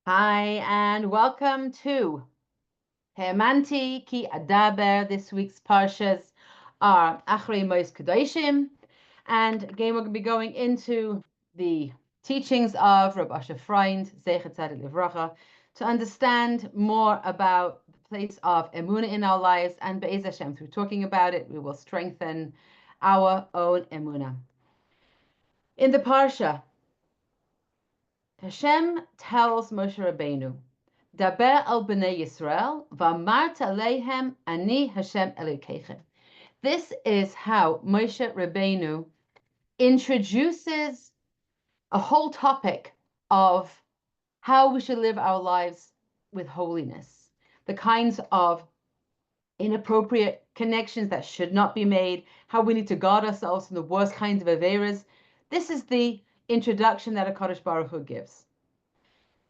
Hi, and welcome to Hemanti Ki Adaber. This week's Parshas are Acharei Kedoshim. And again, we're going to be going into the teachings of Rabbi Asher Freund, Zeichet Tzadik Livracha, to understand more about the place of Emunah in our lives. And Be'ez Hashem, through talking about it, we will strengthen our own Emunah. In the Parsha, Hashem tells Moshe Rabbeinu, Daber al b'nei Yisrael, v'amart aleihem ani Hashem Elokeichem. This is how Moshe Rabbeinu introduces a whole topic of how we should live our lives with holiness, the kinds of inappropriate connections that should not be made, how we need to guard ourselves from the worst kinds of averas. This is the introduction that HaKadosh Baruch Hu gives.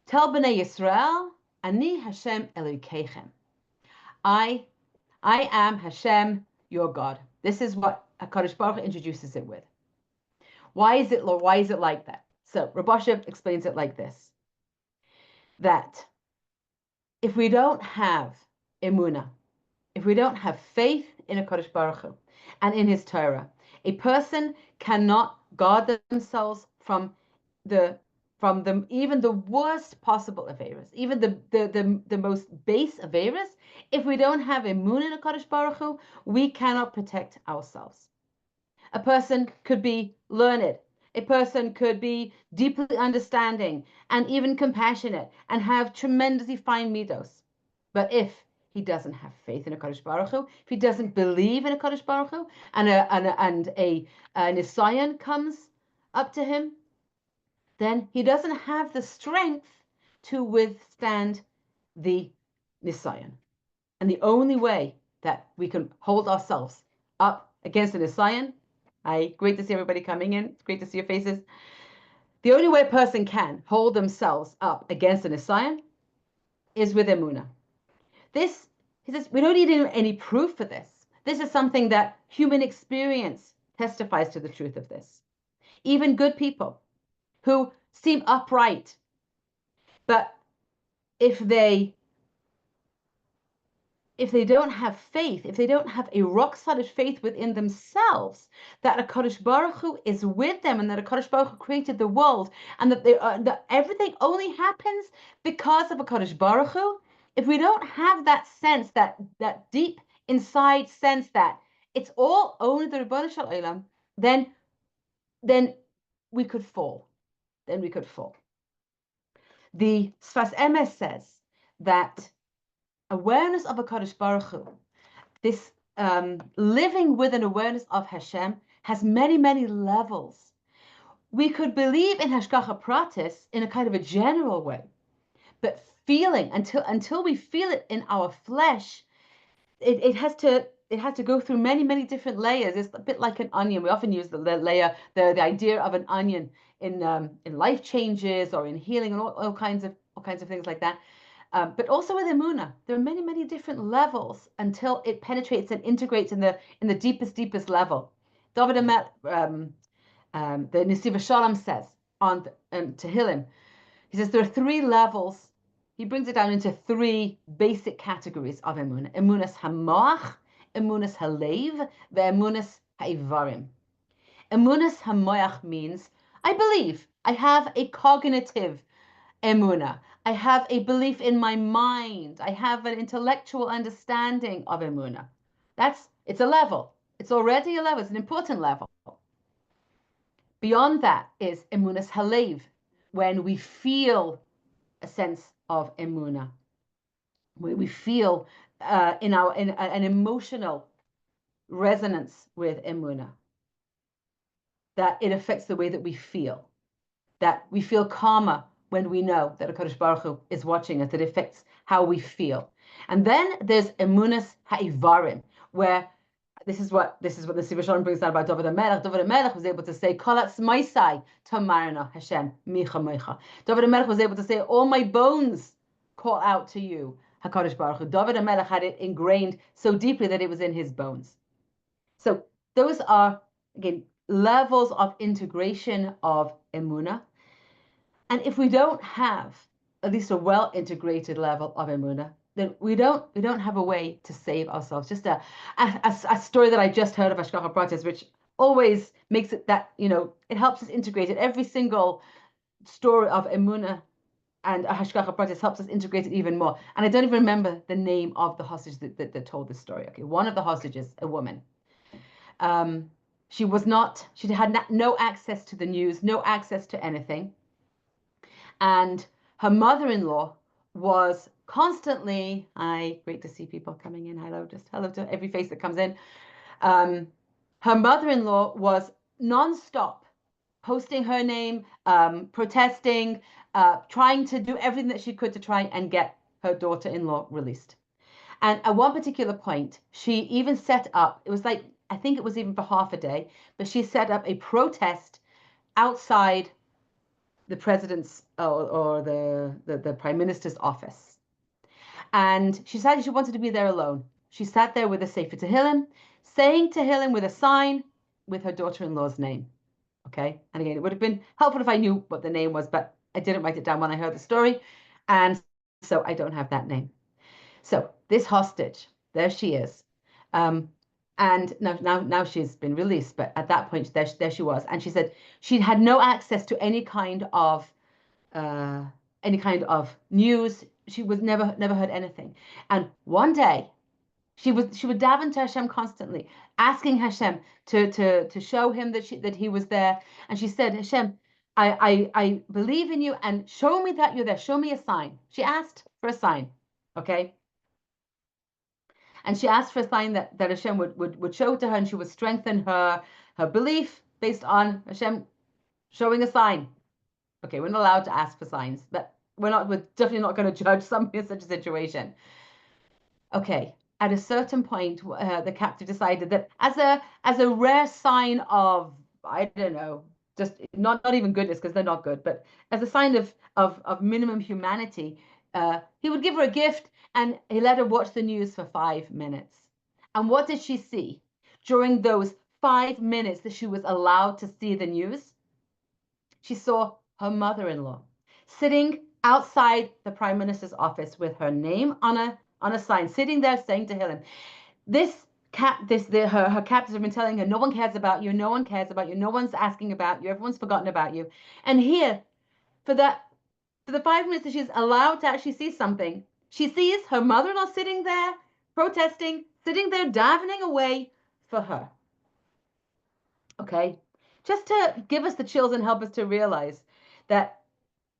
Tell b'nei Yisrael, Ani Hashem Elokeichem. I am Hashem, your God. This is what HaKadosh Baruch Hu introduces it with. Why is it like that? So Rabbi Asher explains it like this: that if we don't have emunah, if we don't have faith in HaKadosh Baruch Hu and in His Torah, a person cannot guard themselves from even the worst possible averas, even the most base averas. If we don't have emunah in HaKadosh Baruch Hu, we cannot protect ourselves. A person could be learned. A person could be deeply understanding and even compassionate and have tremendously fine midos. But if he doesn't have faith in HaKadosh Baruch Hu, if he doesn't believe in HaKadosh Baruch Hu, and a Nisayan comes up to him, then he doesn't have the strength to withstand the Nisayan. And the only way that we can hold ourselves up against the Nisayan, great to see everybody coming in. It's great to see your faces. The only way a person can hold themselves up against the Nisayan is with emunah. This, he says, we don't need any proof for this. This is something that human experience testifies to the truth of this. Even good people who seem upright, but if they don't have faith, if they don't have a rock-solid faith within themselves, that HaKadosh Baruch Hu is with them and that HaKadosh Baruch Hu created the world and that everything only happens because of HaKadosh Baruch Hu, if we don't have that sense, that deep inside sense that it's all only the Ribono Shel Olam, then we could fall. Then we could fall. The Sfas Emes says that awareness of HaKadosh Baruch Hu, this living with an awareness of Hashem, has many, many levels. We could believe in Hashgacha Pratis in a kind of a general way, but feeling, until we feel it in our flesh, it has to go through many, many different layers. It's a bit like an onion. We often use the layer, the idea of an onion in life changes or in healing and all kinds of things like that. But also with emunah, there are many, many different levels until it penetrates and integrates in the deepest level. David the Nesiv Shalom says on Tehillim, he says there are three levels. He brings it down into three basic categories of emunah: emunas hamoach, emunas halev, ve'emunas ha'ivarim. Emunas hamoach means I believe. I have a cognitive emunah. I have a belief in my mind. I have an intellectual understanding of emunah. It's a level. It's already a level. It's an important level. Beyond that is emunas halev, when we feel a sense of emunah, where we feel in an emotional resonance with emunah, that it affects the way that we feel, that we feel calmer when we know that HaKadosh Baruch Hu is watching us, that it affects how we feel. And then there's emunas ha'ivarim, where this is what the Nesiv Shalom brings down about David HaMelech. David HaMelech was able to say, Kol atzmaisai tamarna Hashem micha moicha. David HaMelech was able to say, all my bones call out to you, HaKadosh Baruch Hu. David HaMelech had it ingrained so deeply that it was in his bones. So those are, again, levels of integration of emunah. And if we don't have at least a well-integrated level of emunah, then we don't have a way to save ourselves. Just a story that I just heard of Hashgacha Pratis, which always makes it that, it helps us integrate it. Every single story of emunah and a Hashgacha Pratis helps us integrate it even more. And I don't even remember the name of the hostage that told this story. Okay, one of the hostages, a woman. She had no access to the news, no access to anything. And her mother-in-law was constantly, hi, great to see people coming in. Hello, just hello to every face that comes in. Her mother-in-law was non-stop posting her name, protesting, trying to do everything that she could to try and get her daughter-in-law released. And at one particular point, she even set up, it was like, I think it was even for half a day, but she set up a protest outside the president's or the prime minister's office. And she decided she wanted to be there alone. She sat there with a Sefer Tehillim, saying Tehillim with a sign with her daughter-in-law's name. Okay. And again, it would have been helpful if I knew what the name was, but I didn't write it down when I heard the story. And so I don't have that name. So this hostage, there she is. And now she's been released, but at that point, there she was. And she said she had no access to any kind of news. She was never heard anything. And one day she would daven to Hashem constantly, asking Hashem to show him that he was there. And she said, Hashem, I believe in you, and show me that you're there. Show me a sign. She asked for a sign. Okay. And she asked for a sign that Hashem would show to her, and she would strengthen her belief based on Hashem showing a sign. Okay, we're not allowed to ask for signs, but we're definitely not going to judge somebody in such a situation. Okay, at a certain point, the captive decided that as a rare sign of, I don't know, just not even goodness, because they're not good, but as a sign of minimum humanity, he would give her a gift, and he let her watch the news for 5 minutes. And what did she see during those 5 minutes that she was allowed to see the news? She saw her mother-in-law sitting outside the prime minister's office with her name on a sign, sitting there saying to him, her captors have been telling her, no one cares about you, no one cares about you, no one's asking about you, everyone's forgotten about you. And here, for the 5 minutes that she's allowed to actually see something, she sees her mother-in-law sitting there, protesting, sitting there, davening away for her. Okay? Just to give us the chills and help us to realize that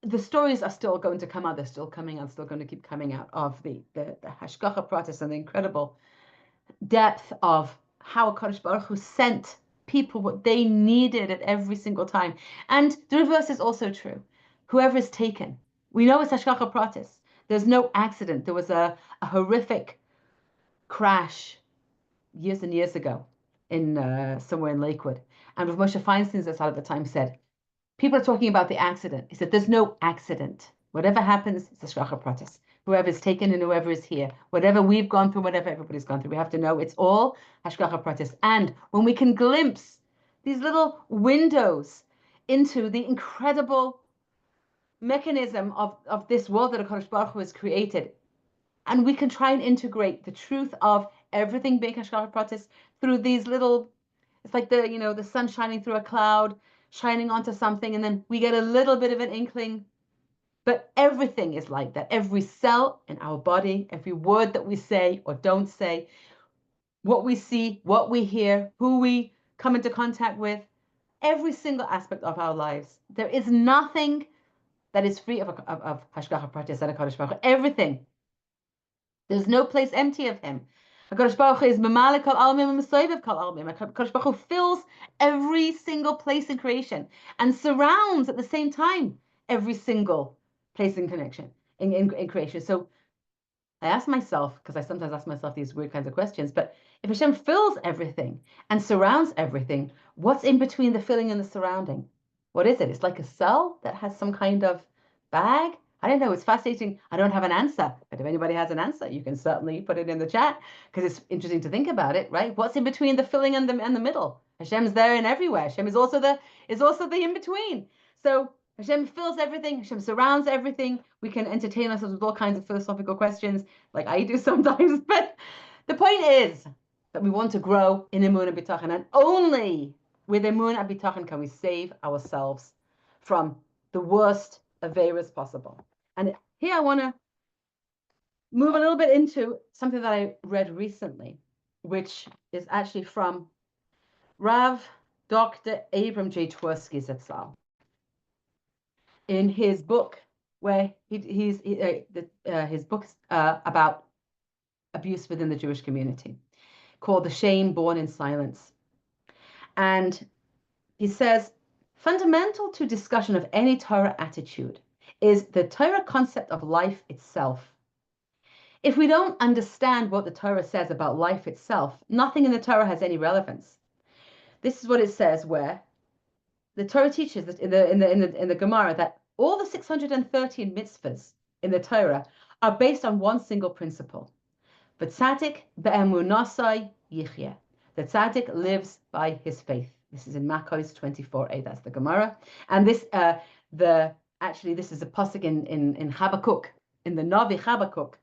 the stories are still going to come out. They're still coming out, still going to keep coming out of the Hashgacha Pratis and the incredible depth of how HaKadosh Baruch Hu sent people what they needed at every single time. And the reverse is also true. Whoever is taken, we know it's Hashgacha Pratis. There's no accident. There was a horrific crash years and years ago in somewhere in Lakewood. And Rav Moshe Feinstein at the time said, people are talking about the accident. He said, there's no accident. Whatever happens, it's Hashgacha Pratis. Whoever is taken and whoever is here, whatever we've gone through, whatever everybody's gone through, we have to know it's all Hashgacha Pratis. And when we can glimpse these little windows into the incredible mechanism of this world that HaKadosh Baruch Hu has created, and we can try and integrate the truth of everything being Hashgacha Pratis through these little, it's like the sun shining through a cloud, shining onto something, and then we get a little bit of an inkling. But everything is like that. Every cell in our body, every word that we say or don't say, what we see, what we hear, who we come into contact with, every single aspect of our lives. There is nothing that is free of Hashgacha Pratis and HaKadosh Baruch Hu. Everything. There's no place empty of him. HaKadosh Baruch Hu is Mamalik Kol Almim and Mesoivev Kol Almim. HaKadosh Baruch Hu fills every single place in creation and surrounds at the same time every single place in connection in creation. So I ask myself, because I sometimes ask myself these weird kinds of questions, but if Hashem fills everything and surrounds everything, what's in between the filling and the surrounding? What is it? It's like a cell that has some kind of bag. I don't know. It's fascinating. I don't have an answer, but if anybody has an answer, you can certainly put it in the chat, because it's interesting to think about it, right? What's in between the filling and the middle? Hashem's there and everywhere. Hashem is also the in between. So Hashem fills everything. Hashem surrounds everything. We can entertain ourselves with all kinds of philosophical questions, like I do sometimes. But the point is that we want to grow in Emunah B'tachon, and only with Emunah B'tachon can we save ourselves from the worst averas possible. And here I want to move a little bit into something that I read recently, which is actually from Rav Dr. Abram J. Twersky Zatzal. In his book, where his book about abuse within the Jewish community, called "The Shame Born in Silence," and he says, fundamental to discussion of any Torah attitude is the Torah concept of life itself. If we don't understand what the Torah says about life itself, nothing in the Torah has any relevance. This is what it says, where the Torah teaches that in the Gemara that all the 613 mitzvahs in the Torah are based on one single principle. The tzaddik be'emunasai yichyeh. The tzaddik lives by his faith. This is in Makkos 24a. That's the Gemara, and this this is a pasuk in Habakkuk, in the Navi Habakkuk,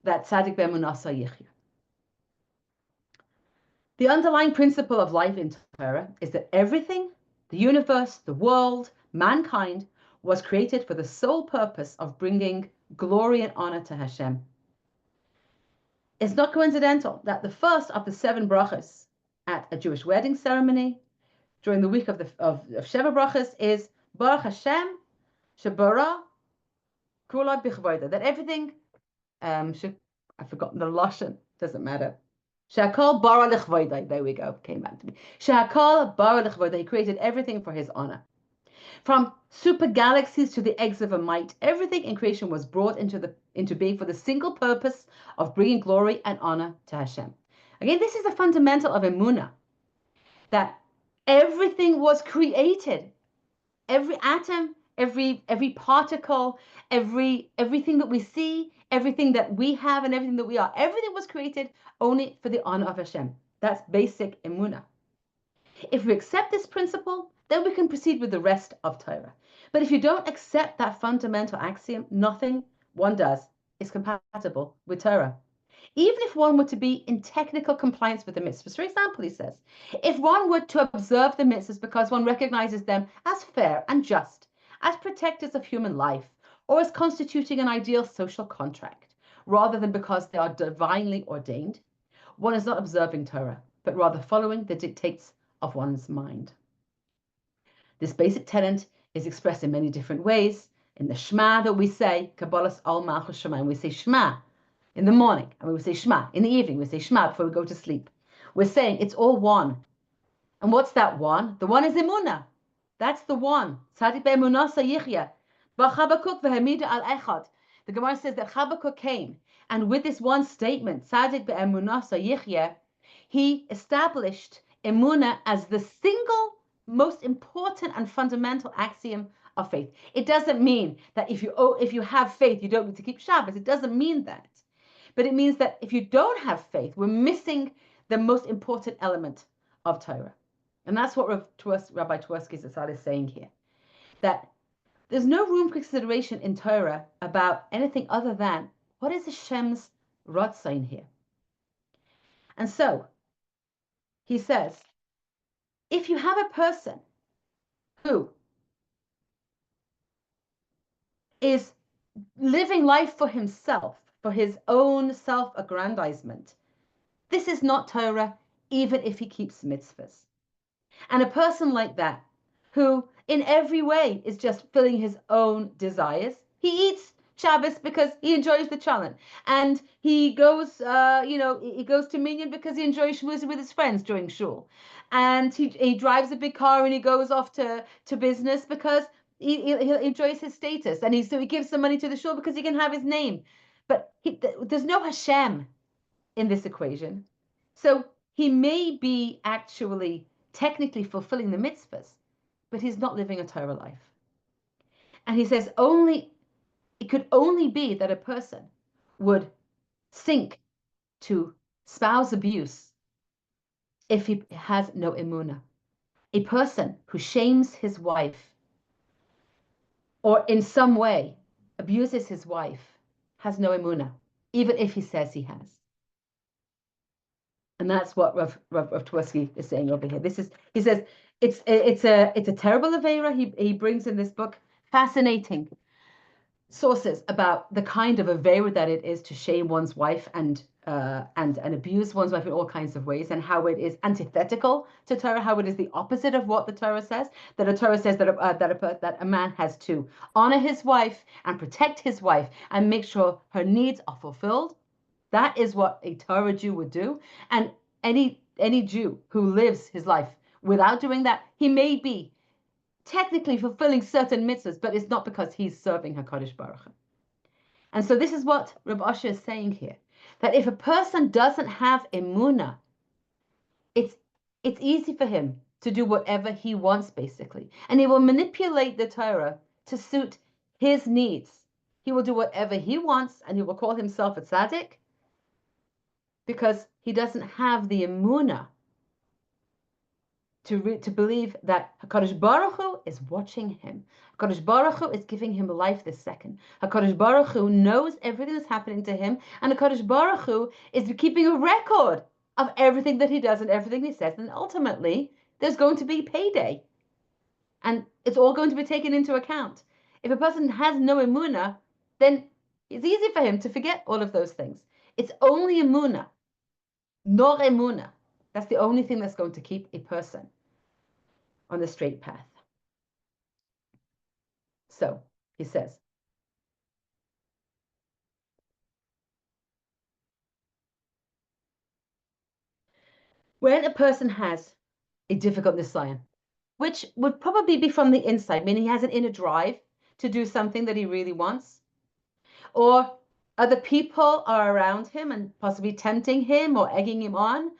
that tzaddik be'emunasai yichyeh. The underlying principle of life in Torah is that everything, the universe, the world, mankind, was created for the sole purpose of bringing glory and honor to Hashem. It's not coincidental that the first of the 7 brachas at a Jewish wedding ceremony during the week of Sheva brachas is Baruch Hashem Shebara Kula Bichvoida. That everything, I've forgotten the lashon, doesn't matter. Shakal bara lichvoida. There we go. Came back to me. Shakal bara lichvoida. He created everything for his honor. From super galaxies to the eggs of a mite, everything in creation was brought into being for the single purpose of bringing glory and honor to Hashem. Again, this is the fundamental of Emunah, that everything was created. Every atom, every particle, everything that we see, everything that we have, and everything that we are, everything was created only for the honor of Hashem. That's basic Emunah. If we accept this principle, then we can proceed with the rest of Torah. But if you don't accept that fundamental axiom, nothing one does is compatible with Torah. Even if one were to be in technical compliance with the mitzvahs. For example, he says, if one were to observe the mitzvahs because one recognizes them as fair and just, as protectors of human life, or as constituting an ideal social contract, rather than because they are divinely ordained, one is not observing Torah, but rather following the dictates of one's mind. This basic tenet is expressed in many different ways. In the Shema that we say, Kabbalas al Malchus Shema, and we say Shema in the morning, and we say Shema in the evening, we say Shema before we go to sleep. We're saying it's all one. And what's that one? The one is Emunah. That's the one. Tzaddik be'emunasa yichya. B'Chabakuk v'hamida al echad. The Gemara says that Habakkuk came, and with this one statement, Tzaddik be'emunasa yichya, he established Emunah as the single most important and fundamental axiom of faith. It doesn't mean that if you have faith, you don't need to keep Shabbos. It doesn't mean that. But it means that if you don't have faith, we're missing the most important element of Torah. And that's what Rabbi Twersky Zatzal is saying here. That there's no room for consideration in Torah about anything other than what is Hashem's Ratzain here. And so, he says, if you have a person who is living life for himself, for his own self-aggrandizement, this is not Torah, even if he keeps mitzvahs. And a person like that, who in every way is just filling his own desires, he eats Shabbos because he enjoys the challenge, and he goes, he goes to minyan because he enjoys shmuzing with his friends during shul, and he drives a big car and he goes off to business because he enjoys his status, and so he gives some money to the shul because he can have his name, but there's no Hashem in this equation, so he may be actually technically fulfilling the mitzvahs, but he's not living a Torah life. And he says it could only be that a person would sink to spouse abuse if he has no emunah. A person who shames his wife or in some way abuses his wife has no emunah, even if he says he has. And that's what Rav Twersky is saying over here. He says it's a terrible avera. He brings in this book fascinating sources about the kind of avera that it is to shame one's wife and abuse one's wife in all kinds of ways, and how it is antithetical to Torah, how it is the opposite of what the Torah says. That a Torah says that a man has to honor his wife and protect his wife and make sure her needs are fulfilled. That is what a Torah Jew would do. And any Jew who lives his life without doing that, he may be technically fulfilling certain mitzvahs, but it's not because he's serving HaKadosh Baruch Hu. And so this is what Reb Asher is saying here, that if a person doesn't have emunah, it's easy for him to do whatever he wants, basically. And he will manipulate the Torah to suit his needs. He will do whatever he wants, and he will call himself a tzaddik, because he doesn't have the emunah to believe that HaKadosh Baruch Hu is watching him. HaKadosh Baruch Hu is giving him life this second. HaKadosh Baruch Hu knows everything that's happening to him, and HaKadosh Baruch Hu is keeping a record of everything that he does and everything he says, and ultimately there's going to be payday. And it's all going to be taken into account. If a person has no emunah, then it's easy for him to forget all of those things. It's only emunah. Nor emunah. That's the only thing that's going to keep a person on the straight path. So, he says, when a person has a difficult nisayon, which would probably be from the inside, meaning he has an inner drive to do something that he really wants, or other people are around him and possibly tempting him or egging him on,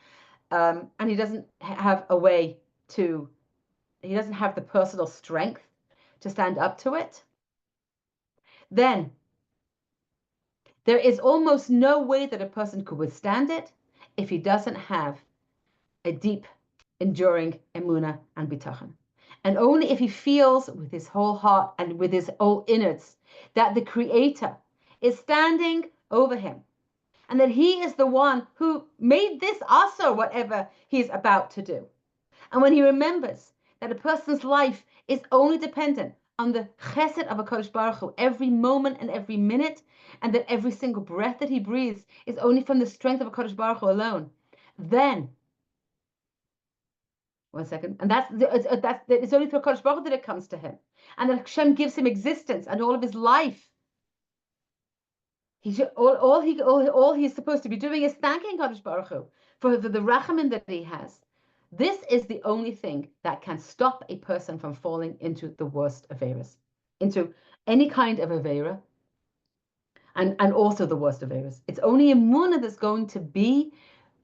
and he doesn't have a way to, he doesn't have the personal strength to stand up to it, then there is almost no way that a person could withstand it if he doesn't have a deep, enduring emunah and bitachon. And only if he feels with his whole heart and with his whole innards that the Creator is standing over him, and that he is the one who made this also whatever he's about to do. And when he remembers that a person's life is only dependent on the chesed of HaKadosh Baruch Hu every moment and every minute, and that every single breath that he breathes is only from the strength of HaKadosh Baruch Hu alone, then, one second, and it's only through HaKadosh Baruch Hu that it comes to him, and that Hashem gives him existence and all of his life. All he's supposed to be doing is thanking HaKadosh Baruch Hu for the rachamim that he has. This is the only thing that can stop a person from falling into the worst averas, into any kind of avera, and also the worst averas. It's only emunah that's going to be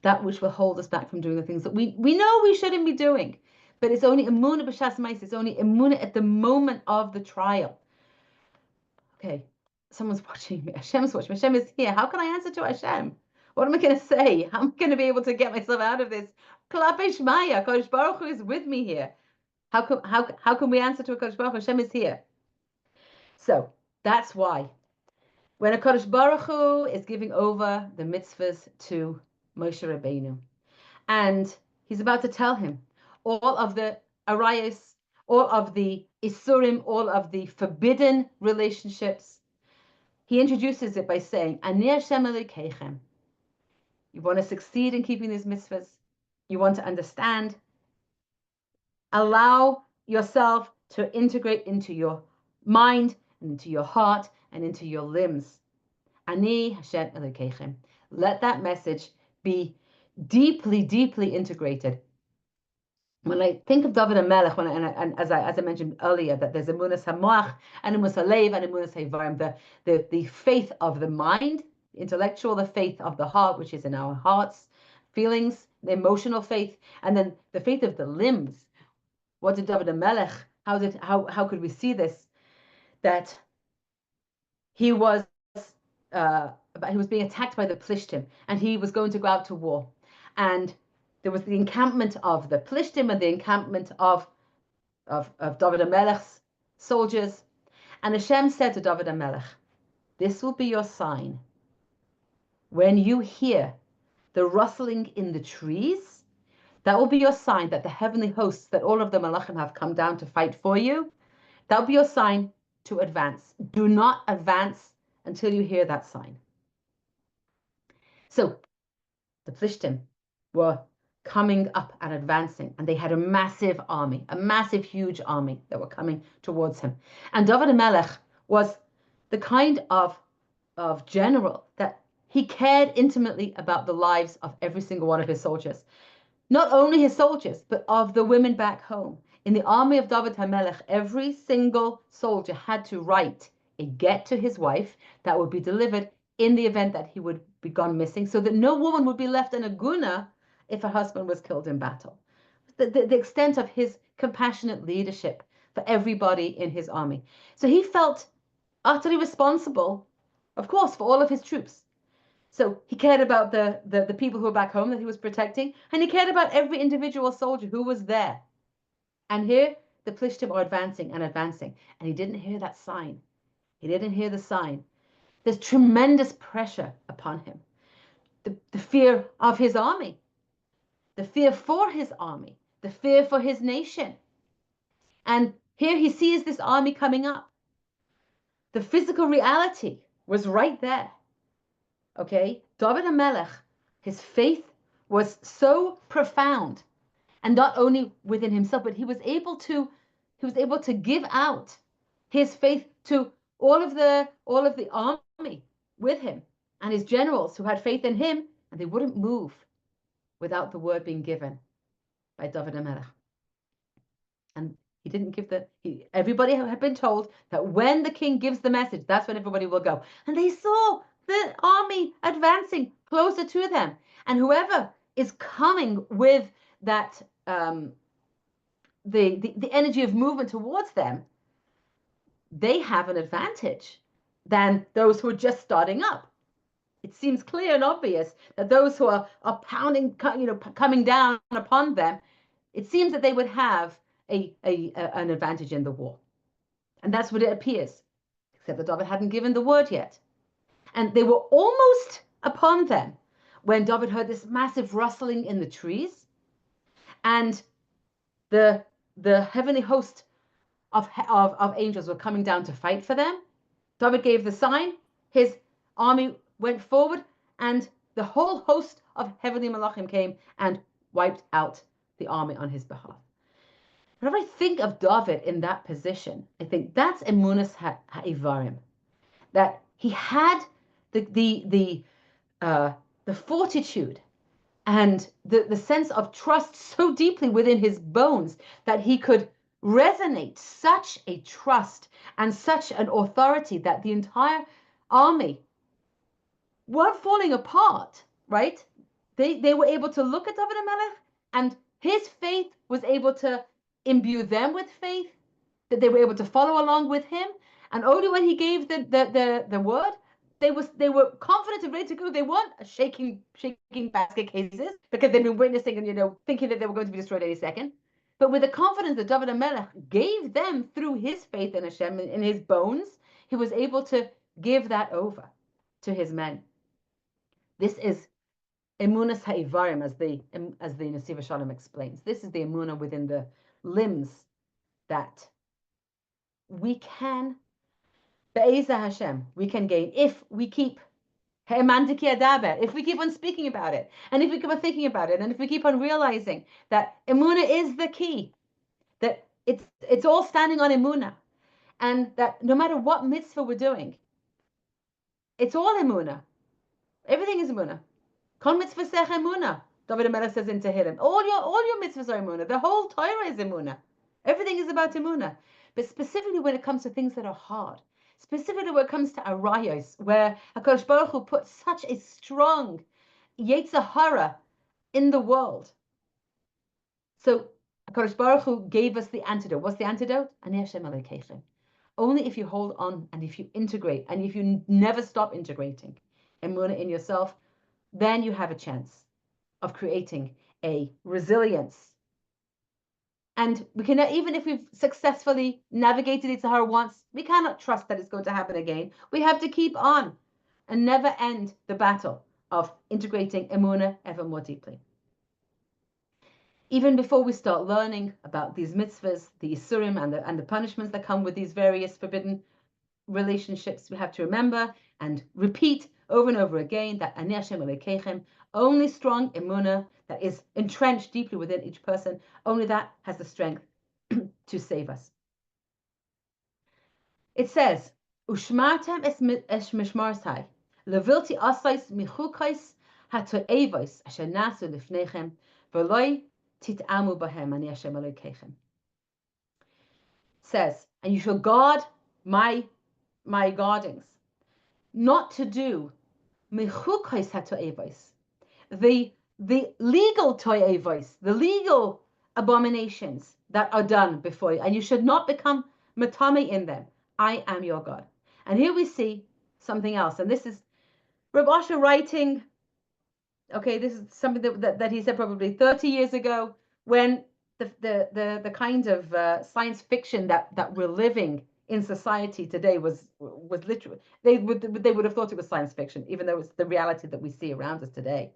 that which will hold us back from doing the things that we know we shouldn't be doing. But it's only emunah b'shas ma'is. It's only emunah at the moment of the trial. Okay, someone's watching me. Hashem's watching me. Hashem is here. How can I answer to Hashem? What am I going to say? I'm going to be able to get myself out of this. Klape Shmaya, Kodesh Baruch Hu is with me here. How can we answer to a Kodesh Baruch Hu? Hashem is here. So that's why when a Kodesh Baruch Hu is giving over the mitzvahs to Moshe Rabbeinu, and he's about to tell him all of the arayos, all of the isurim, all of the forbidden relationships, he introduces it by saying, Ani Hashem Elokeichem. You want to succeed in keeping these mitzvahs? You want to understand? Allow yourself to integrate into your mind, and into your heart, and into your limbs. Ani Hashem Elokeichem. Let that message be deeply, deeply integrated. When I think of David HaMelech, and as I mentioned earlier, that there's emunas hamoach and emunas halev and emunas havarim, the faith of the mind, intellectual, the faith of the heart, which is in our hearts, feelings, the emotional faith, and then the faith of the limbs. What did David HaMelech? How could we see this? That he was being attacked by the Plishtim, and he was going to go out to war, and there was the encampment of the Plishtim and the encampment of David HaMelech's soldiers, And Hashem said to David HaMelech, this will be your sign. When you hear the rustling in the trees, that will be your sign that the heavenly hosts, that all of the Malachim have come down to fight for you. That will be your sign to advance. Do not advance until you hear that sign. So the Plishtim were coming up and advancing, and they had a massive army, a massive, huge army that were coming towards him. And David HaMelech was the kind of general that he cared intimately about the lives of every single one of his soldiers. Not only his soldiers, but of the women back home. In the army of David HaMelech, every single soldier had to write a get to his wife that would be delivered in the event that he would be gone missing, so that no woman would be left in a guna if her husband was killed in battle. The extent of his compassionate leadership for everybody in his army. So he felt utterly responsible, of course, for all of his troops. So he cared about the people who were back home that he was protecting, and he cared about every individual soldier who was there. And here the Plishtim are advancing and advancing, and he didn't hear that sign. He didn't hear the sign. There's tremendous pressure upon him. The fear of his army, the fear for his army, the fear for his nation. And here he sees this army coming up. The physical reality was right there. Okay, David HaMelech, his faith was so profound, and not only within himself, but he was able to give out his faith to all of the army with him and his generals who had faith in him, and they wouldn't move without the word being given by David HaMelech. And he didn't give everybody had been told that when the king gives the message, that's when everybody will go. And they saw the army advancing closer to them. And whoever is coming with that, the energy of movement towards them, they have an advantage than those who are just starting up. It seems clear and obvious that those who are pounding, coming down upon them, it seems that they would have an advantage in the war. And that's what it appears, except that David hadn't given the word yet. And they were almost upon them when David heard this massive rustling in the trees, and the heavenly host of angels were coming down to fight for them. David gave the sign, his army went forward, and the whole host of heavenly malachim came and wiped out the army on his behalf. Whenever I think of David in that position, I think that's emunas ha'ivarim, that he had the fortitude and the sense of trust so deeply within his bones that he could resonate such a trust and such an authority that the entire army weren't falling apart, right? They were able to look at David HaMelech, and his faith was able to imbue them with faith, that they were able to follow along with him. And only when he gave the word, they were confident and ready to go. They weren't shaking basket cases because they'd been witnessing and thinking that they were going to be destroyed any second. But with the confidence that David HaMelech gave them through his faith in Hashem, in his bones, he was able to give that over to his men. This is emunas ha'ivarim, as the Nesiv Shalom explains. This is the emunah within the limbs that we can, be'ezah Hashem, we can gain if we keep if we keep on speaking about it, and if we keep on thinking about it, and if we keep on realizing that emunah is the key, that it's all standing on emunah, and that no matter what mitzvah we're doing, it's all emunah. Everything is emunah. Kol mitzvah sech emunah. David HaMelech says in Tehillim, all your mitzvahs are emunah. The whole Torah is emunah. Everything is about emunah. But specifically when it comes to things that are hard, specifically when it comes to arayos, where HaKadosh Baruch Hu put such a strong yetzer hara in the world. So HaKadosh Baruch Hu gave us the antidote. What's the antidote? Ani Hashem Elokeichem. Only if you hold on and if you integrate and if you never stop integrating emunah in yourself, then you have a chance of creating a resilience And we can, even if we've successfully navigated Yetzer Hara once, we cannot trust that it's going to happen again. We have to keep on and never end the battle of integrating Emunah ever more deeply. Even before we start learning about these mitzvahs, the Isurim, and the punishments that come with these various forbidden relationships, we have to remember and repeat over and over again that Ani Hashem Elokeichem, only strong emunah that is entrenched deeply within each person, only that has the strength to save us. It says, Ushmartem es mishmarsai, levilti asais michukais hato'evos asher nasu lifnechem, v'loi tit'amu bahem Ani Hashem Elokeichem. Says, and you shall guard my guardings, not to do mechukais hato'evos, the legal to'evos, the legal abominations that are done before you, and you should not become matame in them. I am your God. And here we see something else, and this is Rav Asher writing. Okay, this is something that he said probably 30 years ago, when the kind of science fiction that we're living in society today was literally, they would have thought it was science fiction, even though it's the reality that we see around us today.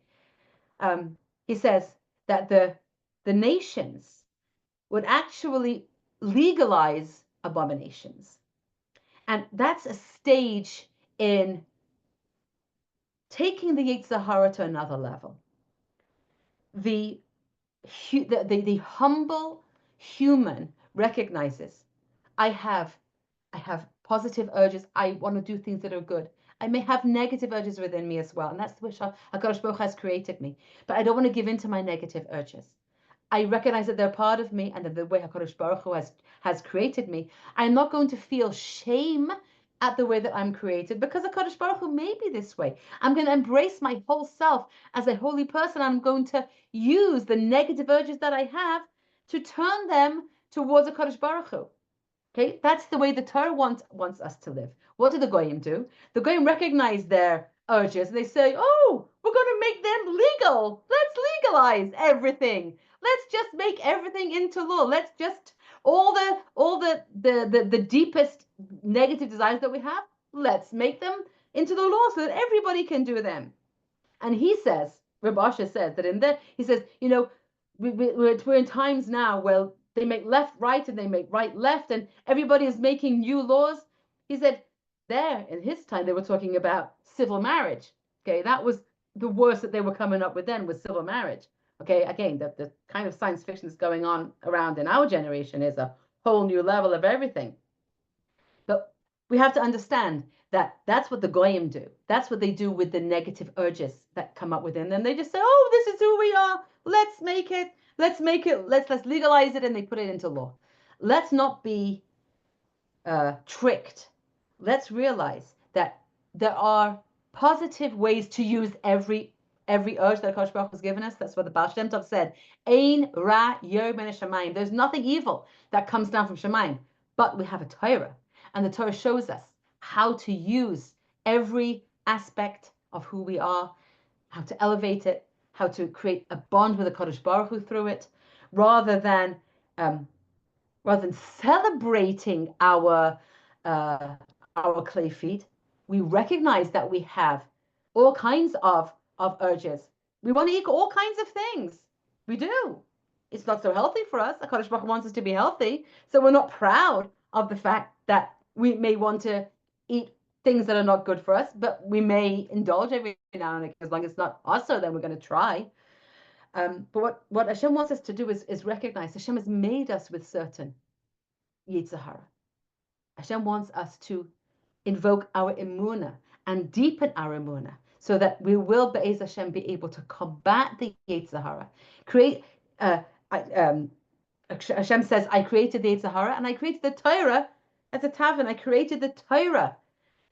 He says that the nations would actually legalize abominations, and that's a stage in taking the Yetzer Hara to another level. The humble human recognizes, I have positive urges. I want to do things that are good. I may have negative urges within me as well, and that's the way HaKadosh Baruch Hu has created me. But I don't want to give in to my negative urges. I recognize that they're part of me, and that the way HaKadosh Baruch Hu has created me, I'm not going to feel shame at the way that I'm created, because HaKadosh Baruch Hu made me this way. I'm going to embrace my whole self as a holy person. I'm going to use the negative urges that I have to turn them towards HaKadosh Baruch Hu. Okay, that's the way the Torah wants us to live. What do the Goyim do? The Goyim recognize their urges, and they say, oh, we're going to make them legal. Let's legalize everything. Let's just make everything into law. Let's just, all the deepest negative desires that we have, let's make them into the law so that everybody can do them. And he says, Reb Asher says that he says, we're in times now where they make left right and they make right left, and everybody is making new laws. He said there in his time they were talking about civil marriage. Okay, that was the worst that they were coming up with then, was civil marriage. Okay, again, the kind of science fiction that's going on around in our generation is a whole new level of everything. But we have to understand that that's what the Goyim do. That's what they do with the negative urges that come up within them. They just say, oh, this is who we are. Let's make it. Let's legalize it, and they put it into law. Let's not be tricked. Let's realize that there are positive ways to use every urge that HaKadosh Baruch Hu has given us. That's what the Baal Shem Tov said. Ein ra yer ben shamayim. There's nothing evil that comes down from Shamayim, but we have a Torah, and the Torah shows us how to use every aspect of who we are, how to elevate it, how to create a bond with the HaKadosh Baruch Hu through it, rather than celebrating our clay feet. We recognize that we have all kinds of urges. We want to eat all kinds of things. We do. It's not so healthy for us. HaKadosh Baruch Hu wants us to be healthy, so we're not proud of the fact that we may want to eat things that are not good for us, but we may indulge every now and again. As long as it's not also, then we're going to try. But what Hashem wants us to do is recognize Hashem has made us with certain Yetzer Hara. Hashem wants us to invoke our emunah and deepen our emunah, so that we will, be'ez Hashem, be able to combat the Yetzer Hara. Hashem says, I created the Yetzer Hara, and I created the Torah as a tavern. I created the Torah,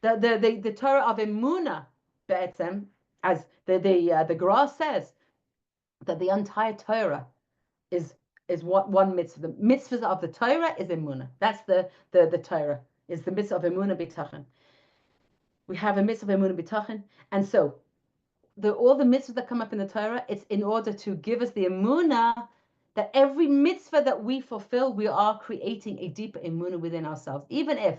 the Torah of emunah, be'etzem, as the Gra says, that the entire Torah is one mitzvah. The mitzvahs of the Torah is emunah. That's the Torah, is the mitzvah of emunah b'tachon. We have a mitzvah of emunah b'tachon, and so all the mitzvahs that come up in the Torah, it's in order to give us the emunah that every mitzvah that we fulfill, we are creating a deeper emunah within ourselves. Even if,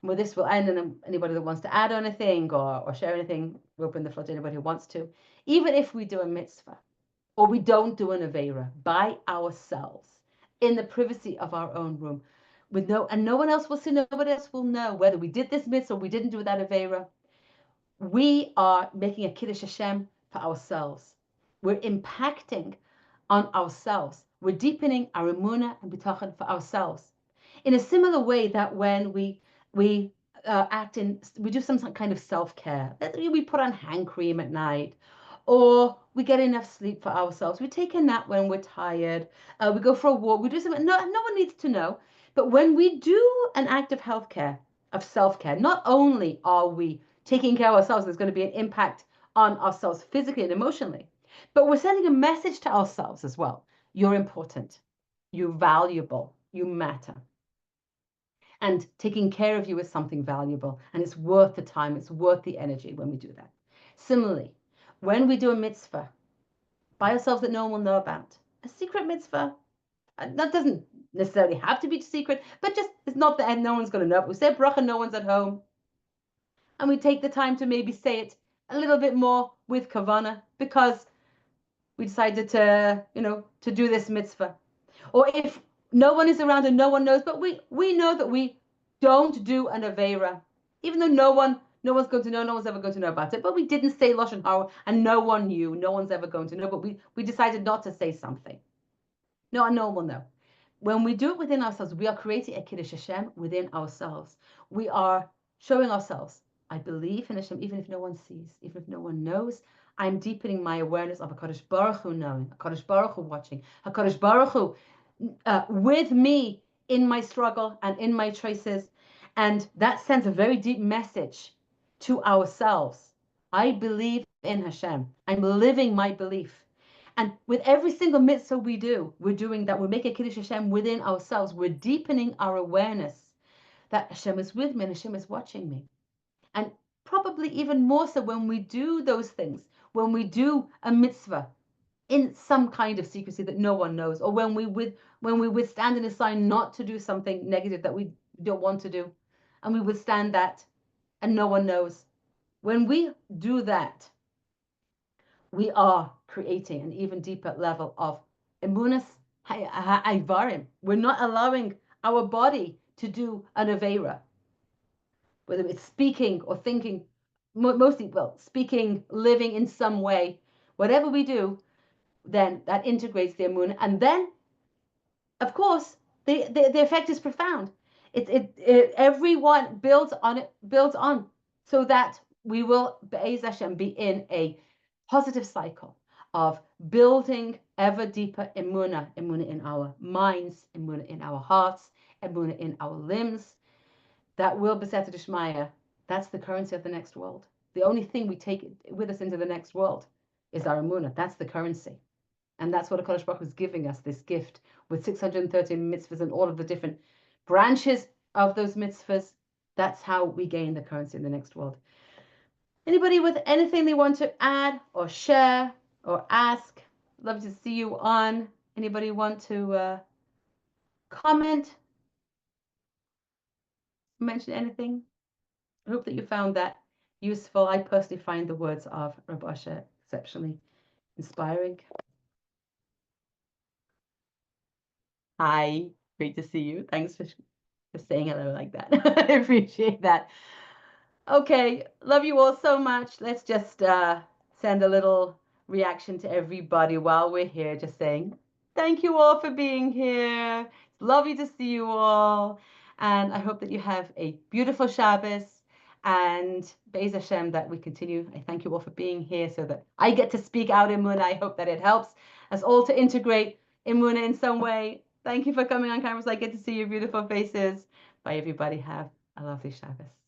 well, this will end, and anybody that wants to add anything or share anything, we open the floor to anybody who wants to. Even if we do a mitzvah, or we don't do an Aveira by ourselves, in the privacy of our own room, and no one else will see, nobody else will know whether we did this mitzvah or we didn't do that Aveira. We are making a Kiddush Hashem for ourselves. We're impacting on ourselves. We're deepening our emunah and bitachon for ourselves. In a similar way that when we we do some kind of self-care. We put on hand cream at night, or we get enough sleep for ourselves. We take a nap when we're tired. We go for a walk. We do something. No one needs to know. But when we do an act of healthcare, of self-care, not only are we taking care of ourselves, there's going to be an impact on ourselves physically and emotionally, but we're sending a message to ourselves as well. You're important. You're valuable. You matter. And taking care of you is something valuable, and it's worth the time, it's worth the energy when we do that. Similarly, when we do a mitzvah by ourselves that no one will know about, a secret mitzvah, that doesn't necessarily have to be secret, but just it's not the end, no one's going to know. We say bracha, no one's at home, and we take the time to maybe say it a little bit more with kavana because we decided to, to do this mitzvah. Or if no one is around and no one knows, but we know that we don't do an Aveira, even though no one's going to know, no one's ever going to know about it, but we didn't say Lashon Hara and no one knew, no one's ever going to know, but we decided not to say something. No one will know. When we do it within ourselves, we are creating a Kiddush Hashem within ourselves. We are showing ourselves, I believe in Hashem, even if no one sees, even if no one knows. I'm deepening my awareness of HaKadosh Baruch Hu knowing, HaKadosh Baruch Hu watching, HaKadosh Baruch Hu with me in my struggle and in my choices. And that sends a very deep message to ourselves. I believe in Hashem. I'm living my belief. And with every single mitzvah we do, we're doing that. We're making Kiddush Hashem within ourselves. We're deepening our awareness that Hashem is with me and Hashem is watching me. And probably even more so when we do those things, when we do a mitzvah in some kind of secrecy that no one knows, or when we withstand and decide not to do something negative that we don't want to do, and we withstand that and no one knows. When we do that, we are creating an even deeper level of emunas ha'avarim. We're not allowing our body to do an aveira, whether it's speaking or thinking, mostly, speaking, living in some way. Whatever we do, then that integrates the emunah, and then, of course, the effect is profound. Everyone builds on, so that we will, Be'ez Hashem, be in a positive cycle of building ever deeper emunah in our minds, emunah in our hearts, emunah in our limbs. That will B'Seter D'Shmaya. That's the currency of the next world. The only thing we take with us into the next world is our emunah. That's the currency. And that's what HaKadosh Baruch Hu is giving us, this gift with 613 mitzvahs and all of the different branches of those mitzvahs. That's how we gain the currency in the next world. Anybody with anything they want to add or share or ask? Love to see you on. Anybody want to comment? Mention anything? I hope that you found that useful. I personally find the words of Rabbi Asher exceptionally inspiring. Hi, great to see you. Thanks for saying hello like that. I appreciate that. Okay, love you all so much. Let's just send a little reaction to everybody while we're here, just saying thank you all for being here. It's lovely to see you all. And I hope that you have a beautiful Shabbos. And Be'ez Hashem, that we continue. I thank you all for being here so that I get to speak out Emunah. I hope that it helps us all to integrate Emunah in some way. Thank you for coming on camera so I get to see your beautiful faces. Bye, everybody. Have a lovely Shabbos.